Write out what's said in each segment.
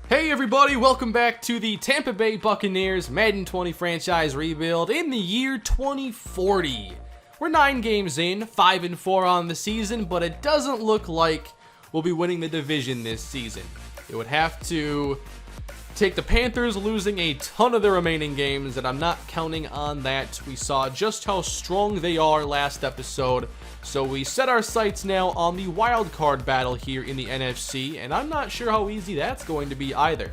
Hey everybody, welcome back to the Tampa Bay Buccaneers Madden 20 franchise rebuild in the year 2040. We're 9 games in, 5-4 on the season, but it doesn't look like we'll be winning the division this season. It would have to take the Panthers losing a ton of their remaining games, and I'm not counting on that. We saw just how strong they are last episode, so we set our sights now on the wild card battle here in the NFC, and I'm not sure how easy that's going to be either.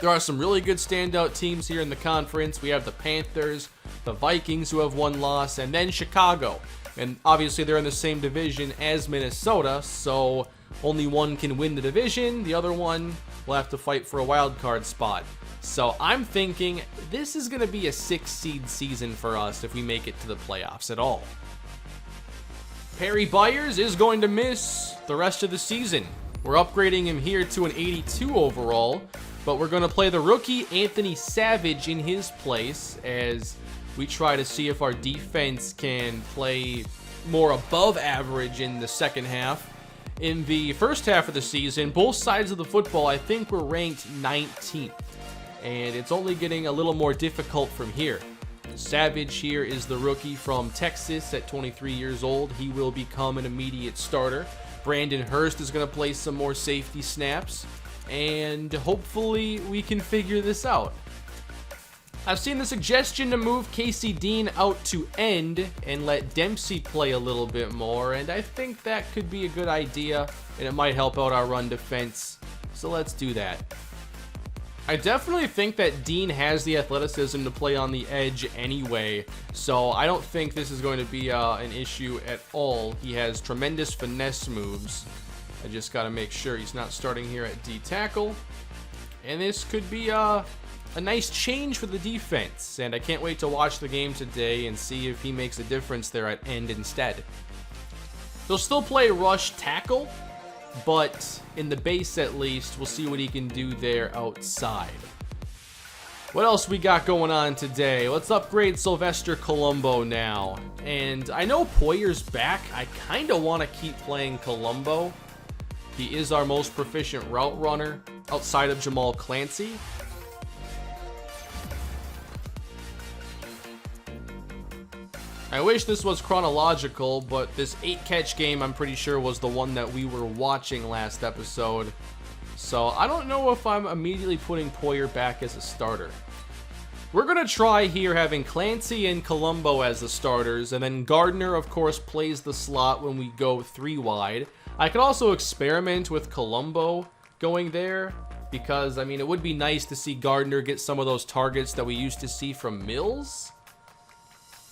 There are some really good standout teams here in the conference. We have the Panthers, the Vikings who have one loss, and then Chicago. And obviously they're in the same division as Minnesota, so only one can win the division. The other one will have to fight for a wild card spot. So I'm thinking this is going to be a 6-seed season for us if we make it to the playoffs at all. Perry Byers is going to miss the rest of the season. We're upgrading him here to an 82 overall, but we're going to play the rookie Anthony Savage in his place as we try to see if our defense can play more above average in the second half. In the first half of the season, both sides of the football, I think we're ranked 19th, and it's only getting a little more difficult from here. Savage here is the rookie from Texas at 23 years old. He will become an immediate starter. Brandon Hurst is going to play some more safety snaps, and hopefully we can figure this out. I've seen the suggestion to move Casey Dean out to end and let Dempsey play a little bit more, and I think that could be a good idea, and it might help out our run defense, so let's do that. I definitely think that Dean has the athleticism to play on the edge anyway, so I don't think this is going to be an issue at all. He has tremendous finesse moves. I just got to make sure he's not starting here at D tackle, and this could be a nice change for the defense, and I can't wait to watch the game today and see if he makes a difference there at end instead. He'll still play rush tackle, but in the base at least, we'll see what he can do there outside. What else we got going on today? Let's upgrade Sylvester Colombo now. And I know Poyer's back. I kind of want to keep playing Colombo. He is our most proficient route runner outside of Jamal Clancy. I wish this was chronological, but this 8-catch game I'm pretty sure was the one that we were watching last episode. So I don't know if I'm immediately putting Poyer back as a starter. We're going to try here having Clancy and Colombo as the starters, and then Gardner, of course, plays the slot when we go 3 wide. I could also experiment with Colombo going there, because, I mean, it would be nice to see Gardner get some of those targets that we used to see from Mills.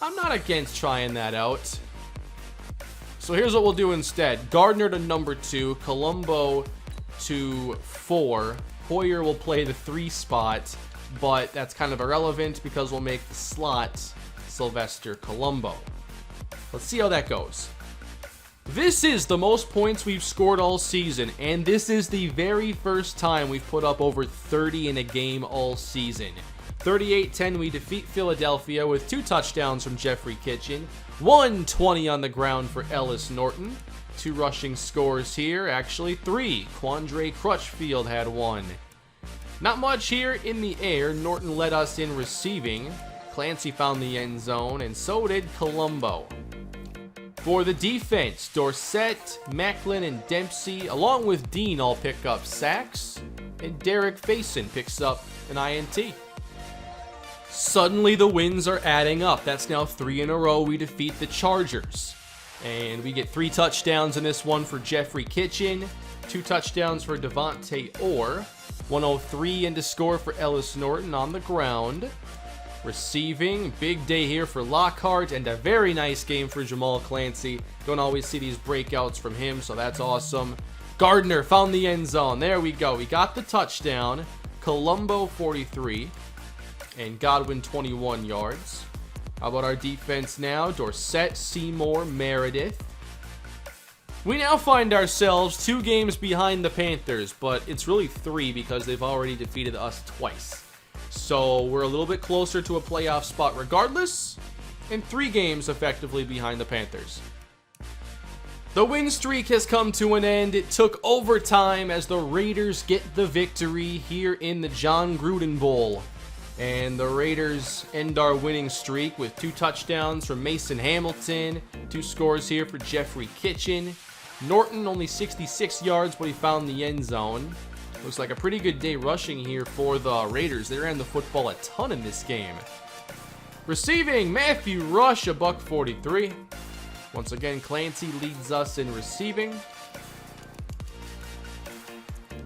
I'm not against trying that out. So here's what we'll do instead. Gardner to number 2, Colombo to 4. Poyer will play the 3 spot, but that's kind of irrelevant because we'll make the slot Sylvester Colombo. Let's see how that goes. This is the most points we've scored all season, and this is the very first time we've put up over 30 in a game all season. 38-10, we defeat Philadelphia with 2 touchdowns from Jeffrey Kitchen, 120 on the ground for Ellis Norton, 2 rushing scores here, actually 3. Quandre Crutchfield had 1. Not much here in the air. Norton led us in receiving. Clancy found the end zone, and so did Colombo. For the defense, Dorsett, Macklin, and Dempsey, along with Dean, all pick up sacks, and Derek Faison picks up an INT. Suddenly the wins are adding up. That's now 3 in a row we defeat the Chargers. And we get 3 touchdowns in this one for Jeffrey Kitchen, 2 touchdowns for Devontae Orr, 103 in to score for Ellis Norton on the ground. Receiving, big day here for Lockhart, and a very nice game for Jamal Clancy. Don't always see these breakouts from him, so that's awesome. Gardner found the end zone. There we go. We got the touchdown. Colombo 43. And Godwin 21 yards. How about our defense now? Dorsett, Seymour, Meredith. We now find ourselves 2 games behind the Panthers, but it's really 3 because they've already defeated us twice. So we're a little bit closer to a playoff spot regardless, and 3 games effectively behind the Panthers. The win streak has come to an end. It took overtime as the Raiders get the victory here in the John Gruden Bowl. And the Raiders end our winning streak with 2 touchdowns from Mason Hamilton, 2 scores here for Jeffrey Kitchen. Norton only 66 yards, but he found the end zone. Looks like a pretty good day rushing here for the Raiders. They ran the football a ton in this game. Receiving, Matthew Rush, $143. Once again, Clancy leads us in receiving.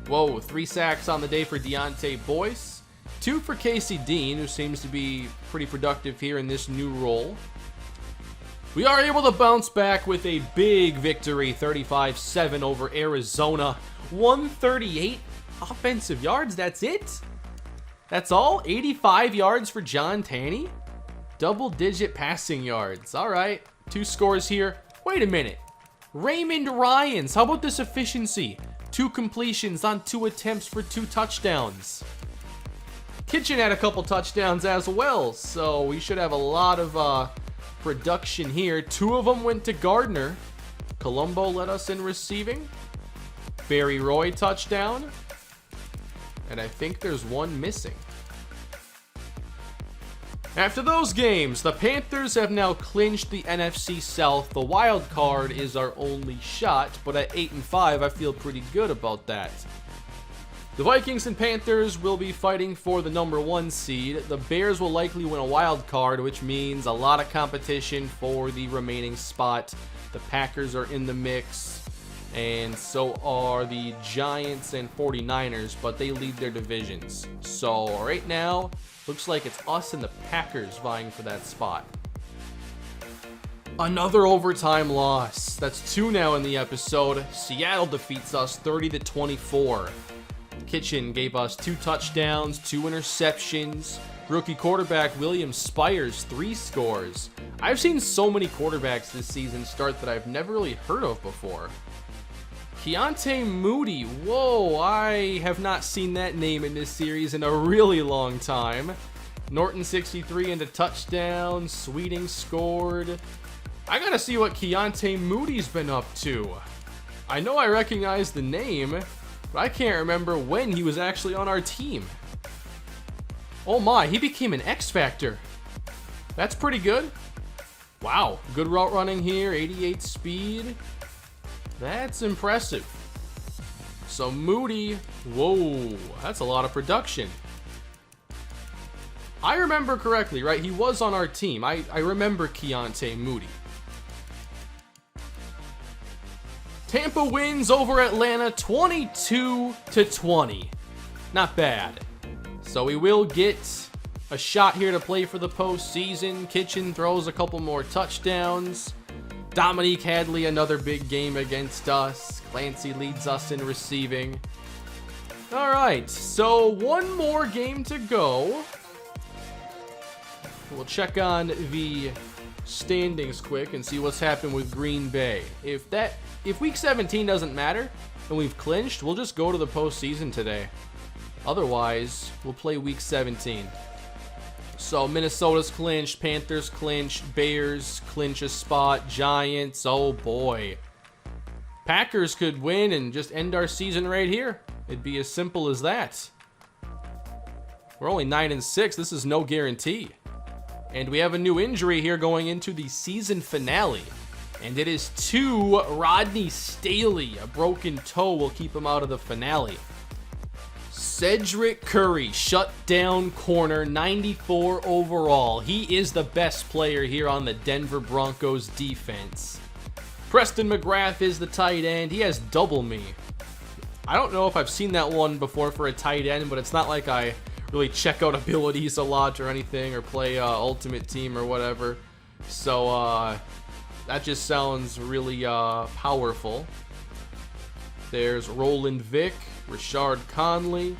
Whoa, 3 sacks on the day for Deontay Boyce. 2 for Casey Dean, who seems to be pretty productive here in this new role. We are able to bounce back with a big victory, 35-7 over Arizona. 138 offensive yards, that's it? That's all? 85 yards for John Tanney? Double-digit passing yards, all right. 2 scores here. Wait a minute. Raymond Ryans, how about this efficiency? 2 completions on 2 attempts for 2 touchdowns. Kitchen had a couple touchdowns as well, so we should have a lot of production here. 2 of them went to Gardner. Colombo led us in receiving. Barry Roy touchdown. And I think there's 1 missing. After those games, the Panthers have now clinched the NFC South. The wild card is our only shot, but at 8-5, I feel pretty good about that. The Vikings and Panthers will be fighting for the number 1 seed. The Bears will likely win a wild card, which means a lot of competition for the remaining spot. The Packers are in the mix, and so are the Giants and 49ers, but they lead their divisions. So right now, looks like it's us and the Packers vying for that spot. Another overtime loss. That's 2 now in the episode. Seattle defeats us 30-24. Kitchen gave us 2 touchdowns, 2 interceptions. Rookie quarterback William Spires, 3 scores. I've seen so many quarterbacks this season start that I've never really heard of before. Keontae Moody, whoa, I have not seen that name in this series in a really long time. Norton 63 and a touchdown, Sweeting scored. I gotta see what Keontae Moody's been up to. I know I recognize the name, but I can't remember when he was actually on our team. Oh my, he became an X Factor. That's pretty good. Wow, good route running here, 88 speed. That's impressive. So Moody, whoa, that's a lot of production. I remember correctly, right? He was on our team. I remember Keontae Moody. Tampa wins over Atlanta 22-20. Not bad. So we will get a shot here to play for the postseason. Kitchen throws a couple more touchdowns. Dominique Hadley, another big game against us. Clancy leads us in receiving. All right, so 1 more game to go. We'll check on the standings quick and see what's happened with Green Bay. If week 17 doesn't matter and we've clinched, we'll just go to the postseason today. Otherwise, we'll play week 17. So Minnesota's clinched, Panthers clinched, Bears clinch a spot, Giants, oh boy. Packers could win and just end our season right here. It'd be as simple as that. We're only 9-6, this is no guarantee. And we have a new injury here going into the season finale. And it is to Rodney Staley. A broken toe will keep him out of the finale. Cedric Curry, shutdown corner, 94 overall. He is the best player here on the Denver Broncos defense. Preston McGrath is the tight end. He has double me. I don't know if I've seen that one before for a tight end, but it's not like I really check out abilities a lot or anything or play Ultimate Team or whatever. So that just sounds really powerful. There's Roland Vick, Rashard Conley.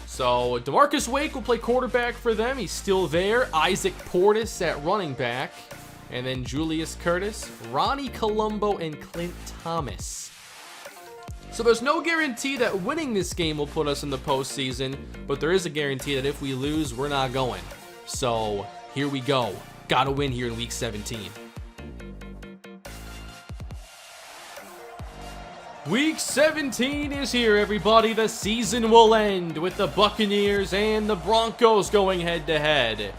So DeMarcus Wake will play quarterback for them. He's still there. Isaac Portis at running back. And then Julius Curtis, Ronnie Colombo, and Clint Thomas. So there's no guarantee that winning this game will put us in the postseason, but there is a guarantee that if we lose, we're not going. So here we go. Gotta win here in week 17. Week 17 is here, everybody. The season will end with the Buccaneers and the Broncos going head-to-head.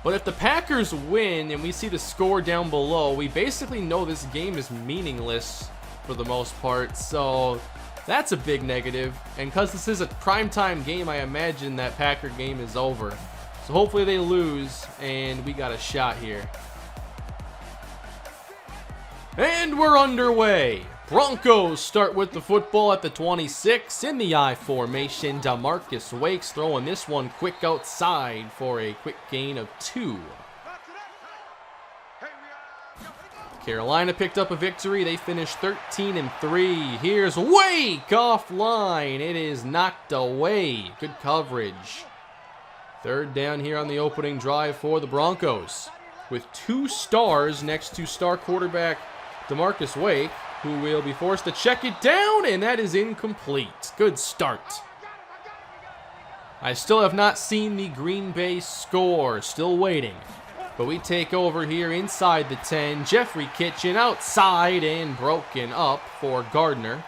But if the Packers win and we see the score down below, we basically know this game is meaningless for the most part. So that's a big negative. And because this is a primetime game, I imagine that Packer game is over. So hopefully they lose and we got a shot here. And we're underway. Broncos start with the football at the 26 in the I formation. DeMarcus Wake's throwing this one quick outside for a quick gain of 2. Carolina picked up a victory. They finished 13-3. Here's Wake offline. It is knocked away. Good coverage. Third down here on the opening drive for the Broncos, with 2 stars next to star quarterback DeMarcus Wake, who will be forced to check it down, and that is incomplete. Good start. I still have not seen the Green Bay score. Still waiting. But we take over here inside the 10. Jeffrey Kitchen outside and broken up for Gardner.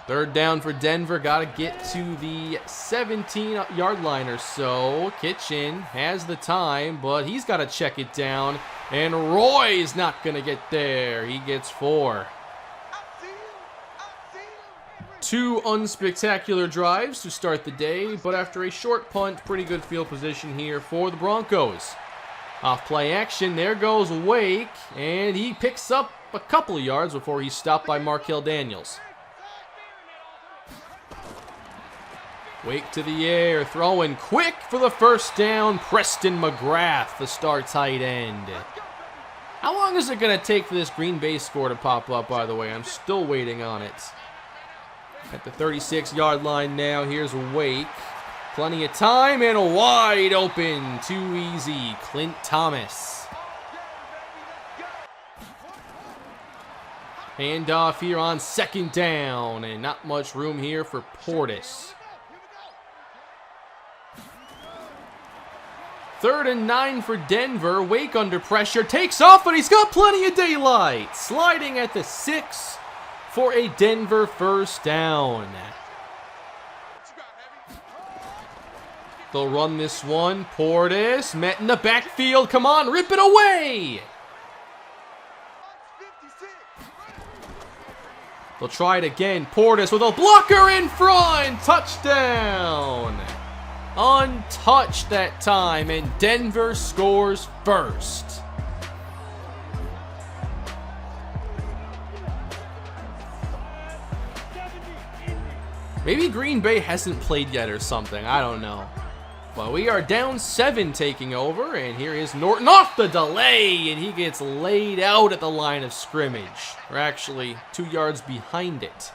Third down for Denver. Got to get to the 17-yard line or so. Kitchen has the time, but he's got to check it down. And Roy's not going to get there. He gets 4. 2 unspectacular drives to start the day, but after a short punt, pretty good field position here for the Broncos. Off play action, there goes Wake, and he picks up a couple of yards before he's stopped by Markel Daniels. Wake to the air, throwing quick for the first down. Preston McGrath, the star tight end. How long is it going to take for this Green Bay score to pop up, by the way? I'm still waiting on it. At the 36-yard line now, here's Wake. Plenty of time and wide open. Too easy. Clint Thomas. Handoff here on second down, and not much room here for Portis. 3rd and 9 for Denver. Wake under pressure. Takes off, but he's got plenty of daylight. Sliding at the 6 for a Denver first down. They'll run this one. Portis met in the backfield. Come on, rip it away. They'll try it again. Portis with a blocker in front. Touchdown. Untouched that time, and Denver scores first. Maybe Green Bay hasn't played yet or something. I don't know. But we are down 7 taking over, and here is Norton off the delay, and he gets laid out at the line of scrimmage. Or actually, 2 yards behind it.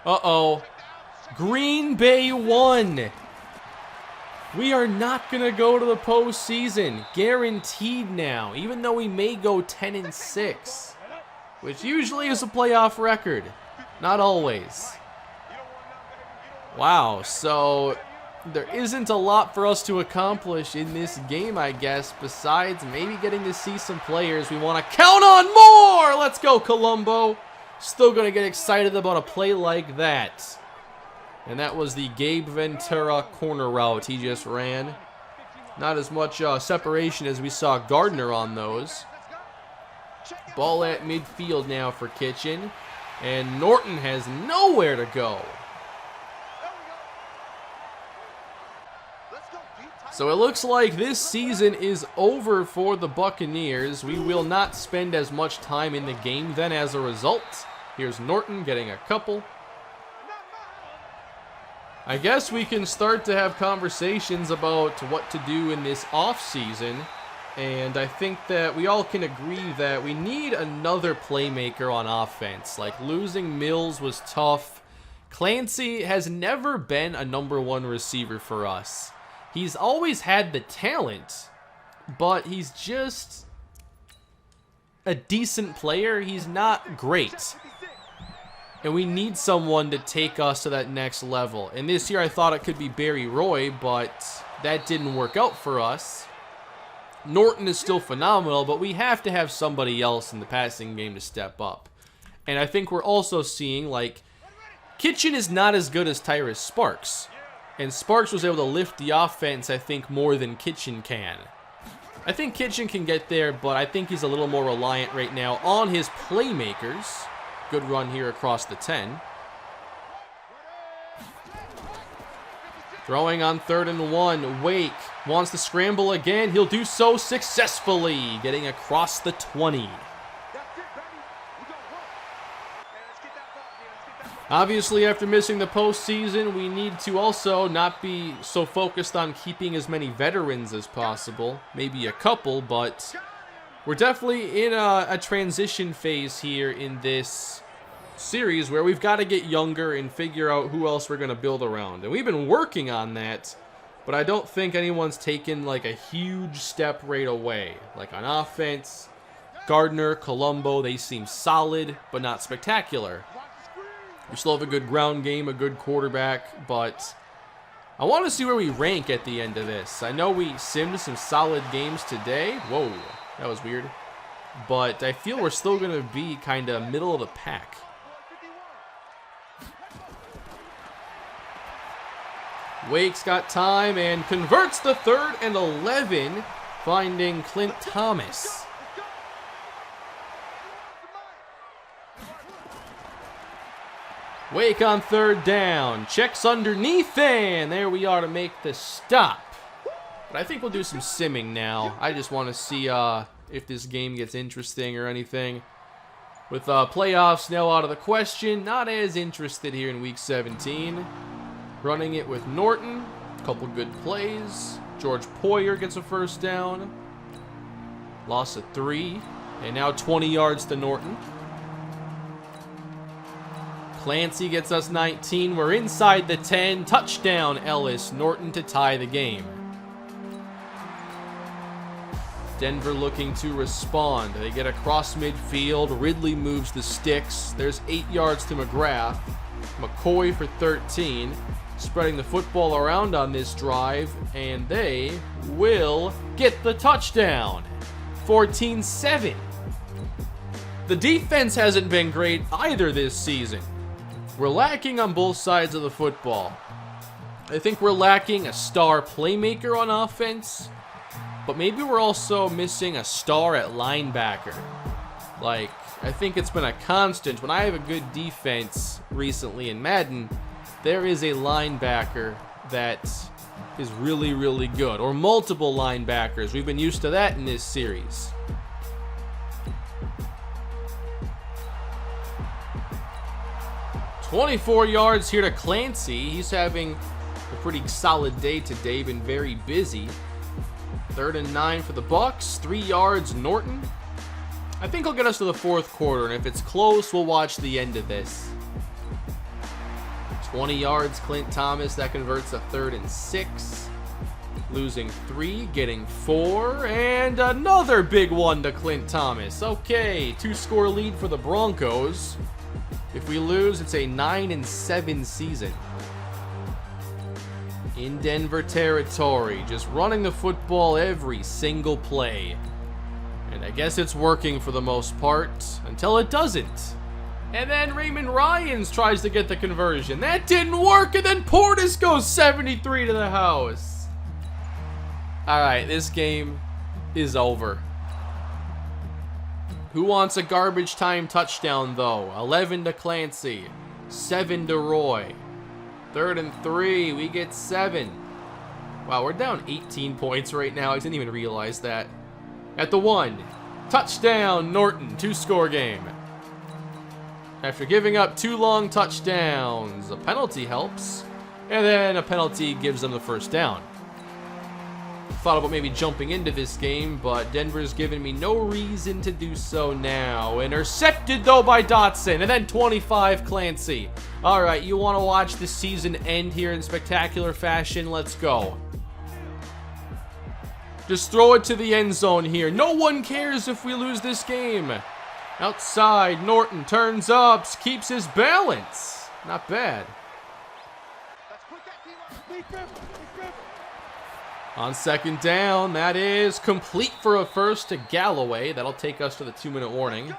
Uh-oh. Green Bay won. We are not going to go to the postseason. Guaranteed now, even though we may go 10-6, which usually is a playoff record. Not always. Wow, so there isn't a lot for us to accomplish in this game, I guess, besides maybe getting to see some players we want to count on more. Let's go, Colombo. Still going to get excited about a play like that. And that was the Gabe Ventura corner route he just ran. Not as much separation as we saw Gardner on those. Ball at midfield now for Kitchen. And Norton has nowhere to go. So it looks like this season is over for the Buccaneers. We will not spend as much time in the game then as a result. Here's Norton getting a couple. I guess we can start to have conversations about what to do in this offseason. And I think that we all can agree that we need another playmaker on offense. Like, losing Mills was tough. Clancy has never been a number 1 receiver for us. He's always had the talent, but he's just a decent player. He's not great. And we need someone to take us to that next level. And this year I thought it could be Barry Roy, but that didn't work out for us. Norton is still phenomenal, but we have to have somebody else in the passing game to step up. And I think we're also seeing, like, Kitchen is not as good as Tyrus Sparks. And Sparks was able to lift the offense, I think, more than Kitchen can. I think Kitchen can get there, but I think he's a little more reliant right now on his playmakers. Good run here across the 10. Throwing on 3rd and 1. Wake wants to scramble again. He'll do so successfully, getting across the 20. Obviously, after missing the postseason, we need to also not be so focused on keeping as many veterans as possible. Maybe a couple, but we're definitely in a transition phase here in this series where we've got to get younger and figure out who else we're going to build around. And we've been working on that, but I don't think anyone's taken like a huge step right away. Like on offense, Gardner, Colombo, they seem solid, but not spectacular. We still have a good ground game, a good quarterback, but I want to see where we rank at the end of this. I know we simmed some solid games today. Whoa, that was weird. But I feel we're still going to be kind of middle of the pack. Wake's got time and converts the 3rd and 11, finding Clint Thomas. Wake on 3rd down, checks underneath, and there we are to make the stop. But I think we'll do some simming now. I just want to see if this game gets interesting or anything. With playoffs now out of the question, not as interested here in Week 17. Running it with Norton, a couple good plays. George Poyer gets a 1st down. Loss of 3, and now 20 yards to Norton. Clancy gets us 19. We're inside the 10. Touchdown, Ellis. Norton to tie the game. Denver looking to respond. They get across midfield. Ridley moves the sticks. There's 8 yards to McGrath. McCoy for 13. Spreading the football around on this drive. And they will get the touchdown. 14-7. The defense hasn't been great either this season. We're lacking on both sides of the football. I think we're lacking a star playmaker on offense, but maybe we're also missing a star at linebacker. Like, I think it's been a constant. When I have a good defense recently in Madden, there is a linebacker that is really, really good, or multiple linebackers. We've been used to that in this series. 24 yards here to Clancy. He's having a pretty solid day today, been very busy. 3rd and 9 for the Bucs, 3 yards Norton. I think he'll get us to the 4th quarter, and if it's close, we'll watch the end of this. 20 yards Clint Thomas, that converts a 3rd and 6. Losing 3, getting 4, and another big one to Clint Thomas. Okay, 2-score lead for the Broncos. If we lose, it's a 9-7 season. In Denver territory, just running the football every single play. And I guess it's working for the most part, until it doesn't. And then Raymond Ryans tries to get the conversion. That didn't work, and then Portis goes 73 to the house. Alright, this game is over. Who wants a garbage time touchdown, though? 11 to Clancy. 7 to Roy. 3rd and 3. We get 7. Wow, we're down 18 points right now. I didn't even realize that. At the 1. Touchdown, Norton. 2-score game. After giving up 2 long touchdowns, a penalty helps. And then a penalty gives them the 1st down. Thought about maybe jumping into this game, but Denver's given me no reason to do so now. Intercepted, though, by Dotson, and then 25 Clancy. All right, you want to watch the season end here in spectacular fashion? Let's go. Just throw it to the end zone here. No one cares if we lose this game. Outside, Norton turns up, keeps his balance. Not bad. On second down, that is complete for a first to Galloway. That'll take us to the 2-minute warning.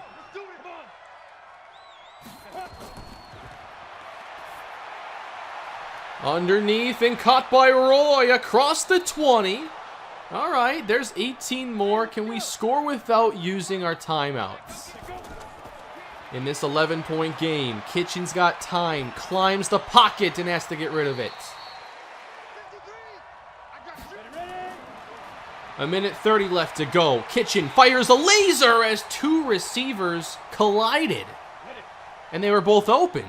Underneath and caught by Roy across the 20. All right, there's 18 more. Can we score without using our timeouts? In this 11-point game, Kitchen's got time, climbs the pocket and has to get rid of it. A minute 30 left to go. Kitchen fires a laser as two receivers collided. And they were both open.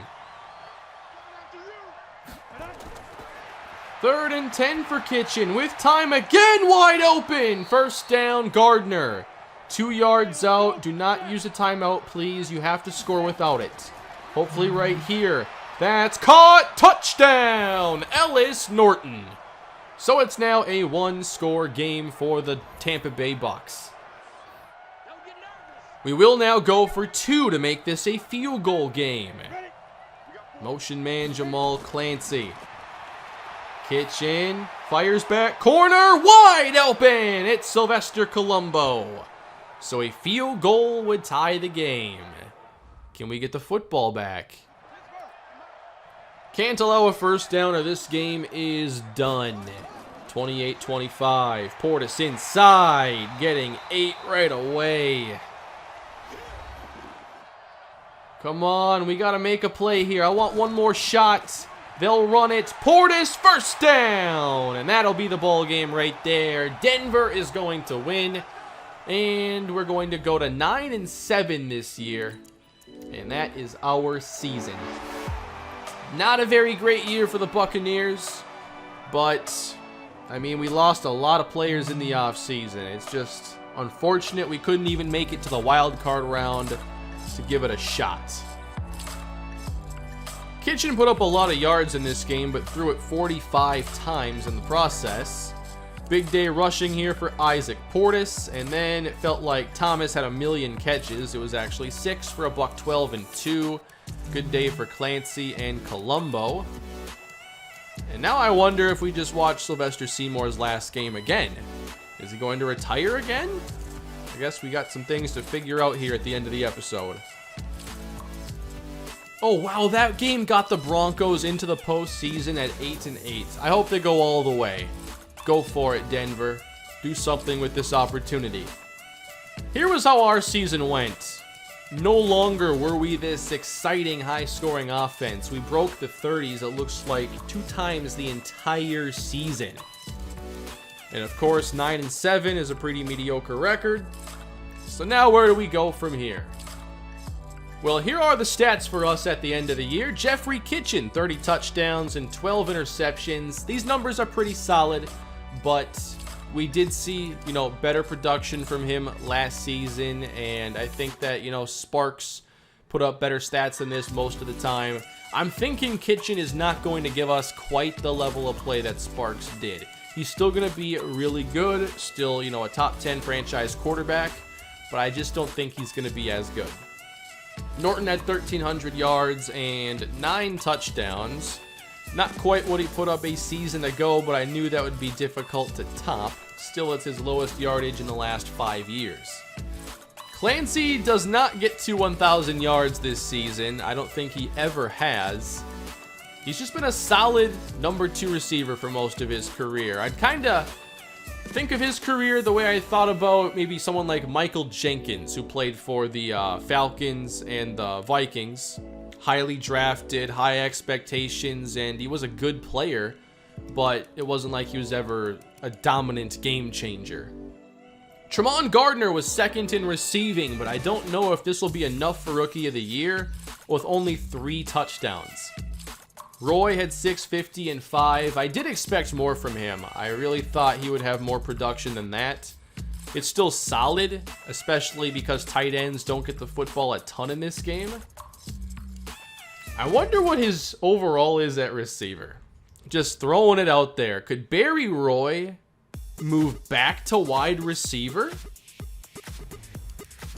3rd and 10 for Kitchen with time again, wide open. First down, Gardner. 2 yards out. Do not use a timeout, please. You have to score without it. Hopefully right here. That's caught. Touchdown, Ellis Norton. So it's now a 1-score game for the Tampa Bay Bucs. We will now go for 2 to make this a field goal game. Motion man Jamal Clancy. Kitchen fires back, corner, wide open. It's Sylvester Colombo. So a field goal would tie the game. Can we get the football back? Can't allow a first down or this game is done. 28-25. Portis inside, getting 8 right away. Come on, we got to make a play here. I want one more shot. They'll run it. Portis, first down. And that'll be the ball game right there. Denver is going to win. And we're going to go to 9-7 this year. And that is our season. Not a very great year for the Buccaneers. But, I mean, we lost a lot of players in the offseason. It's just unfortunate we couldn't even make it to the wild card round to give it a shot. Kitchen put up a lot of yards in this game, but threw it 45 times in the process. Big day rushing here for Isaac Portis, and then it felt like Thomas had a million catches. It was actually 6 for a $112 and 2. Good day for Clancy and Colombo. And now I wonder if we just watch Sylvester Seymour's last game again. Is he going to retire again? I guess we got some things to figure out here at the end of the episode. Oh, wow, that game got the Broncos into the postseason at 8-8. I hope they go all the way. Go for it, Denver. Do something with this opportunity. Here was how our season went. No longer were we this exciting, high-scoring offense. We broke the 30s, it looks like, 2 times the entire season. And of course, 9-7 is a pretty mediocre record. So now where do we go from here? Well, here are the stats for us at the end of the year. Jeffrey Kitchen, 30 touchdowns and 12 interceptions. These numbers are pretty solid, but we did see, better production from him last season, and I think that, Sparks put up better stats than this most of the time. I'm thinking Kitchen is not going to give us quite the level of play that Sparks did. He's still going to be really good, still, a top 10 franchise quarterback, but I just don't think he's going to be as good. Norton had 1,300 yards and 9 touchdowns. Not quite what he put up a season ago, but I knew that would be difficult to top. Still, it's his lowest yardage in the last 5 years. Clancy does not get to 1,000 yards this season. I don't think he ever has. He's just been a solid number 2 receiver for most of his career. I'd kind of think of his career the way I thought about maybe someone like Michael Jenkins, who played for the Falcons and the Vikings. Highly drafted, high expectations, and he was a good player, but it wasn't like he was ever a dominant game changer. Tremont Gardner was second in receiving, but I don't know if this will be enough for Rookie of the Year with only 3 touchdowns. Roy had 650 and 5. I did expect more from him. I really thought he would have more production than that. It's still solid, especially because tight ends don't get the football a ton in this game. I wonder what his overall is at receiver. Just throwing it out there. Could Barry Roy move back to wide receiver?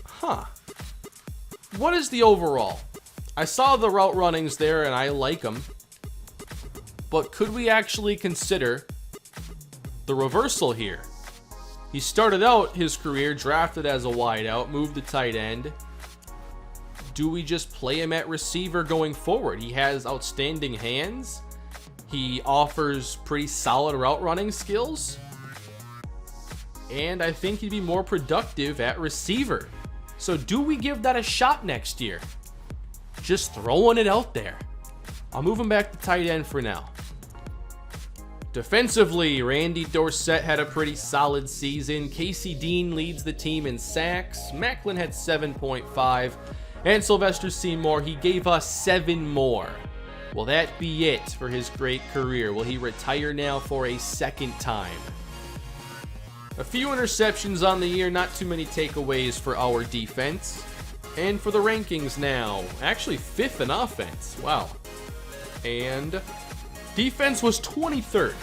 Huh. What is the overall? I saw the route runnings there and I like them. But could we actually consider the reversal here. He started out his career drafted as a wideout, moved to tight end. Do we just play him at receiver going forward? He has outstanding hands. He offers pretty solid route running skills. And I think he'd be more productive at receiver. So do we give that a shot next year? Just throwing it out there. I'll move him back to tight end for now. Defensively, Randy Dorsett had a pretty solid season. Casey Dean leads the team in sacks. Macklin had 7.5. And Sylvester Seymour, he gave us 7 more. Will that be it for his great career? Will he retire now for a second time? A few interceptions on the year, not too many takeaways for our defense. And for the rankings now, actually 5th in offense. Wow. And defense was 23rd.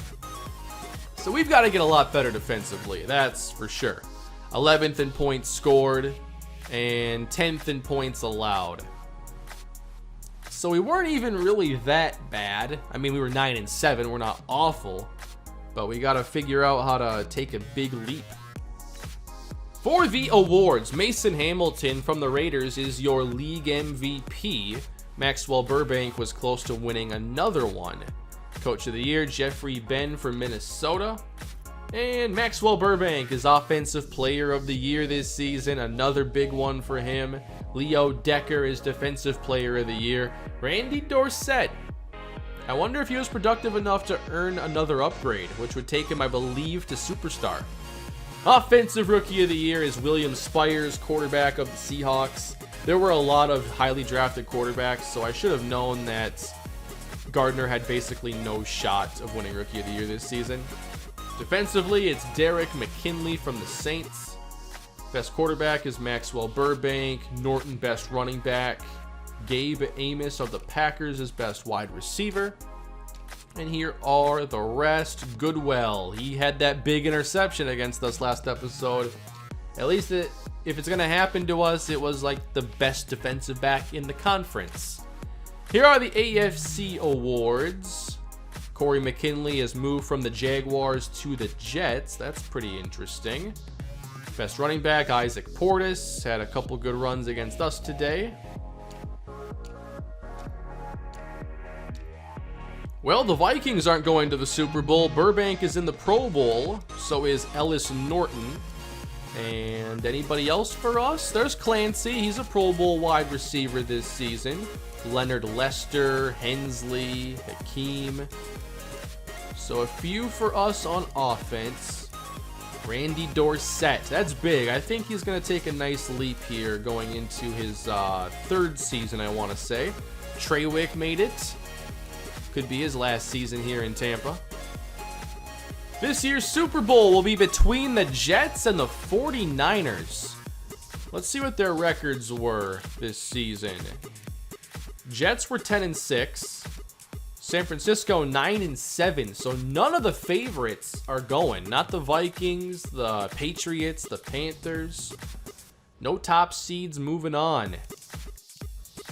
So we've got to get a lot better defensively, that's for sure. 11th in points scored and 10th in points allowed. So we weren't even really that bad. I mean, we were 9-7, we're not awful, but we got to figure out how to take a big leap. For the awards, Mason Hamilton from the Raiders is your league MVP. Maxwell Burbank was close to winning another one. Coach of the Year, Jeffrey Ben from Minnesota. And Maxwell Burbank is Offensive Player of the Year this season. Another big one for him. Leo Decker is Defensive Player of the Year. Randy Dorsett. I wonder if he was productive enough to earn another upgrade, which would take him, I believe, to Superstar. Offensive Rookie of the Year is William Spires, quarterback of the Seahawks. There were a lot of highly drafted quarterbacks, so I should have known that Gardner had basically no shot of winning Rookie of the Year this season. Defensively, it's Derek McKinley from the Saints. Best quarterback is Maxwell Burbank. Norton, best running back. Gabe Amos of the Packers is best wide receiver. And here are the rest. Goodwell, he had that big interception against us last episode. At least if it's going to happen to us, it was like the best defensive back in the conference. Here are the AFC awards. Corey McKinley has moved from the Jaguars to the Jets. That's pretty interesting. Best running back, Isaac Portis, had a couple good runs against us today. Well, the Vikings aren't going to the Super Bowl. Burbank is in the Pro Bowl. So is Ellis Norton. And anybody else for us? There's Clancy. He's a Pro Bowl wide receiver this season. Leonard Lester, Hensley, Hakeem. So a few for us on offense. Randy Dorsett. That's big. I think he's going to take a nice leap here going into his 3rd season, I want to say. Treywick made it. Could be his last season here in Tampa. This year's Super Bowl will be between the Jets and the 49ers. Let's see what their records were this season. Jets were 10-6. San Francisco 9-7. So none of the favorites are going. Not the Vikings, the Patriots, the Panthers. No top seeds moving on.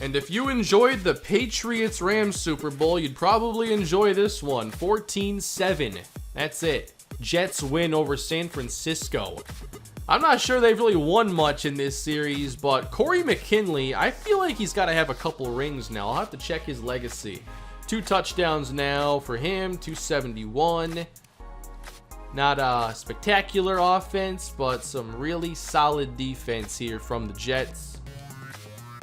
And if you enjoyed the Patriots-Rams Super Bowl, you'd probably enjoy this one. 14-7. That's it. Jets win over San Francisco. I'm not sure they've really won much in this series, but Corey McKinley, I feel like he's got to have a couple rings now. I'll have to check his legacy. 2 touchdowns now for him, 271. Not a spectacular offense, but some really solid defense here from the Jets.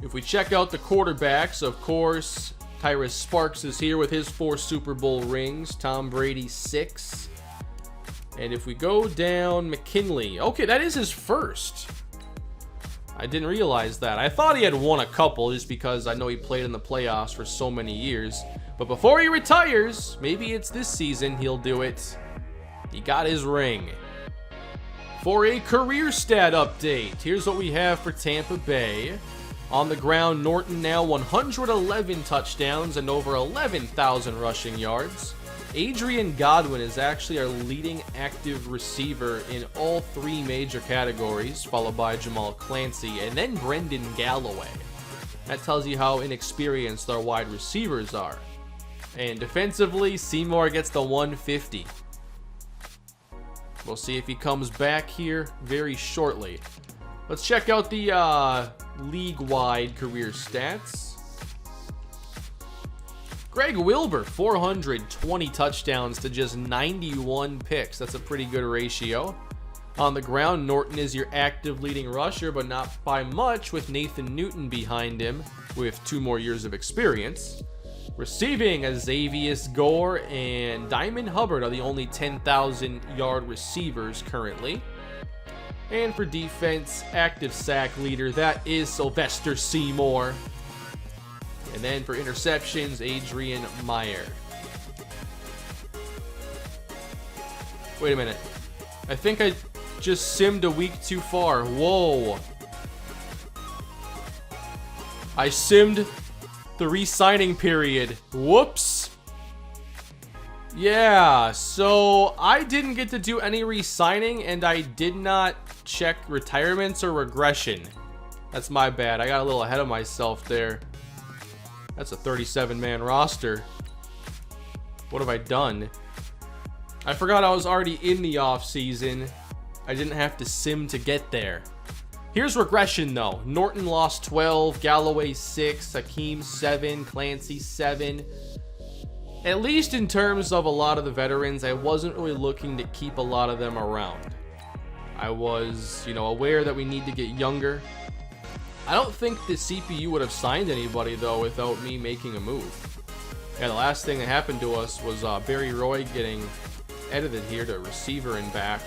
If we check out the quarterbacks, of course, Tyrus Sparks is here with his 4 Super Bowl rings. Tom Brady 6. And if we go down, McKinley. Okay, that is his first. I didn't realize that. I thought he had won a couple just because I know he played in the playoffs for so many years. But before he retires, maybe it's this season he'll do it. He got his ring. For a career stat update, here's what we have for Tampa Bay. On the ground, Norton now 111 touchdowns and over 11,000 rushing yards. Adrian Godwin is actually our leading active receiver in all 3 major categories, followed by Jamal Clancy and then Brendan Galloway. That tells you how inexperienced our wide receivers are. And defensively, Seymour gets the 150. We'll see if he comes back here very shortly. Let's check out the league-wide career stats. Greg Wilbur, 420 touchdowns to just 91 picks. That's a pretty good ratio. On the ground, Norton is your active leading rusher, but not by much, with Nathan Newton behind him with 2 more years of experience. Receiving, Xavier Gore and Diamond Hubbard are the only 10,000-yard receivers currently. And for defense, active sack leader, that is Sylvester Seymour. And then for interceptions, Adrian Meyer. Wait a minute. I think I just simmed a week too far. Whoa. I simmed the re-signing period. Whoops. Yeah, so I didn't get to do any re-signing, and I did not check retirements or regression. That's my bad. I got a little ahead of myself there. That's a 37-man roster. What have I done? I forgot I was already in the offseason. I didn't have to sim to get there. Here's regression though. Norton lost 12, Galloway 6, Hakeem 7, Clancy 7. At least in terms of a lot of the veterans, I wasn't really looking to keep a lot of them around. I was, aware that we need to get younger. I don't think the CPU would have signed anybody though without me making a move. Yeah, the last thing that happened to us was Barry Roy getting edited here to receiver and back.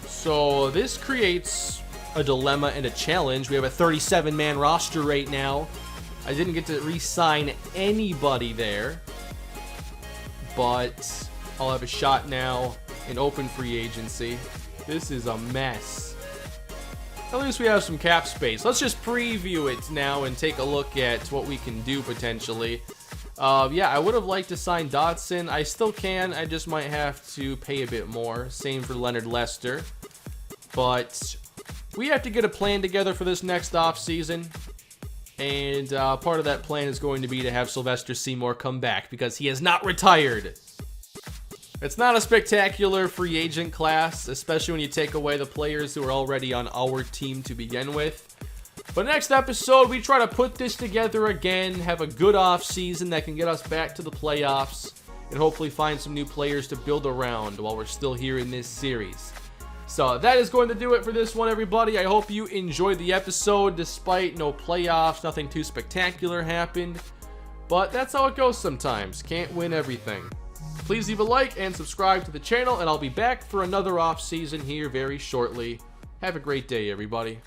So this creates a dilemma and a challenge. We have a 37-man roster right now. I didn't get to re-sign anybody there, but I'll have a shot now in open free agency. This is a mess. At least we have some cap space. Let's just preview it now and take a look at what we can do potentially. Yeah, I would have liked to sign Dotson. I still can. I just might have to pay a bit more. Same for Leonard Lester. But we have to get a plan together for this next offseason. And part of that plan is going to be to have Sylvester Seymour come back because he has not retired. It's not a spectacular free agent class, especially when you take away the players who are already on our team to begin with. But next episode, we try to put this together again, have a good off season that can get us back to the playoffs, and hopefully find some new players to build around while we're still here in this series. So that is going to do it for this one, everybody. I hope you enjoyed the episode despite no playoffs, nothing too spectacular happened. But that's how it goes sometimes. Can't win everything. Please leave a like and subscribe to the channel, and I'll be back for another off season here very shortly. Have a great day, everybody.